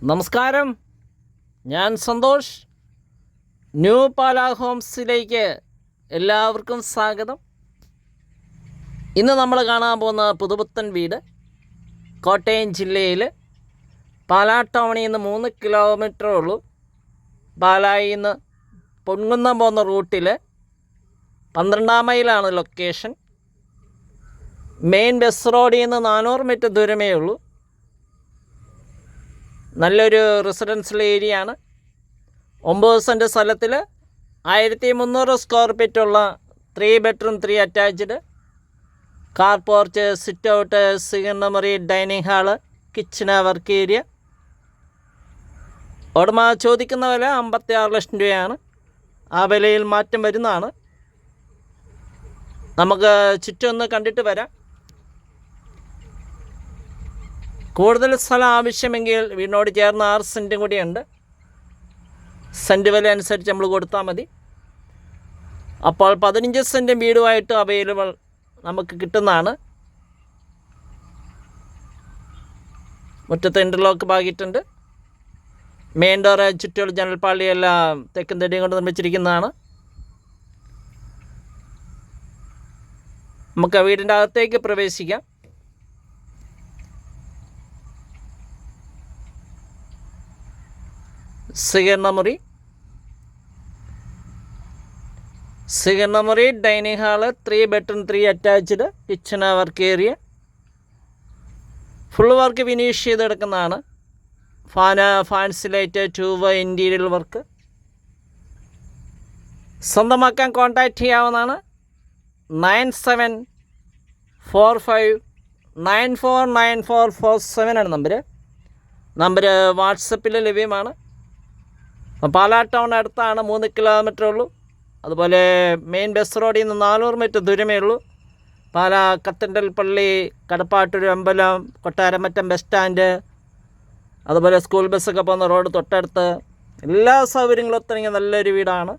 നമസ്കാരം, ഞാൻ സന്തോഷ്. ന്യൂ പാല ഹോംസിലേക്ക് എല്ലാവർക്കും സ്വാഗതം. ഇന്ന് നമ്മൾ കാണാൻ പോകുന്ന പുതുപുത്തൻ വീട് കോട്ടയം ജില്ലയിൽ പാലാ ടൗണിൽ നിന്ന് 3 കിലോമീറ്ററേ ഉള്ളൂ. പാലായിൽ നിന്ന് പൊൻകുന്നം പോകുന്ന റൂട്ടിൽ 12 മൈലാണ് ലൊക്കേഷൻ. മെയിൻ ബസ് റോഡിൽ നിന്ന് 400 മീറ്റർ ദൂരമേ ഉള്ളൂ. നല്ലൊരു റെസിഡൻഷ്യൽ ഏരിയ ആണ്. 9 സെൻറ്റ് സ്ഥലത്തിൽ 1300 സ്ക്വയർ ഫീറ്റുള്ള 3 bedroom 3 attached, car porch, sit out, single മുറി, dining hall, kitchen, work area. ഉടമ ചോദിക്കുന്ന വില 56 ലക്ഷം രൂപയാണ്. ആ വിലയിൽ മാറ്റം വരുന്നതാണ്. നമുക്ക് ചുറ്റൊന്ന് കണ്ടിട്ട് വരാം. കൂടുതൽ സ്ഥലം ആവശ്യമെങ്കിൽ വീടിനോട് ചേർന്ന് 6 സെൻറ്റും കൂടിയുണ്ട്. സെൻറ്റ് വില അനുസരിച്ച് നമ്മൾ കൊടുത്താൽ മതി. അപ്പോൾ 15 സെൻറ്റും വീടുമായിട്ട് അവൈലബിൾ നമുക്ക് കിട്ടുന്നതാണ്. മുറ്റത്ത് ഇൻ്റർലോക്ക് പാകിയിട്ടുണ്ട്. മെയിൻ ഡോറ്, ചുറ്റുകൾ, ജനൽപ്പാളിയെല്ലാം തെക്കും തടിയും കൊണ്ട് നിർമ്മിച്ചിരിക്കുന്നതാണ്. നമുക്ക് വീടിൻ്റെ അകത്തേക്ക് പ്രവേശിക്കാം. സിംഗിൾ മുറി, dining hall, 3 bedroom 3 attached, kitchen, work area. Full work finish ചെയ്തെടുക്കുന്നതാണ്. Fancy light, tube, interior work. സ്വന്തമാക്കാൻ കോൺടാക്റ്റ് ചെയ്യാവുന്നതാണ്. 9745949447 ആണ് നമ്പർ വാട്സപ്പിൽ ലഭ്യമാണ്. പാലാ ടൗൺ അടുത്താണ്, 3 കിലോമീറ്റർ ഉള്ളൂ. അതുപോലെ മെയിൻ ബസ് റോഡിൽ നിന്ന് 400 മീറ്റർ ദൂരമേ ഉള്ളൂ. പാലാ കത്തണ്ടൽ പള്ളി, കടപ്പാട്ടൂർ അമ്പലം, കൊട്ടാരമറ്റം ബസ് സ്റ്റാൻഡ്, അതുപോലെ സ്കൂൾ ബസ്സൊക്കെ പോകുന്ന റോഡ് തൊട്ടടുത്ത് എല്ലാ സൗകര്യങ്ങളും ഒത്തിണങ്ങിയ നല്ലൊരു വീടാണ്.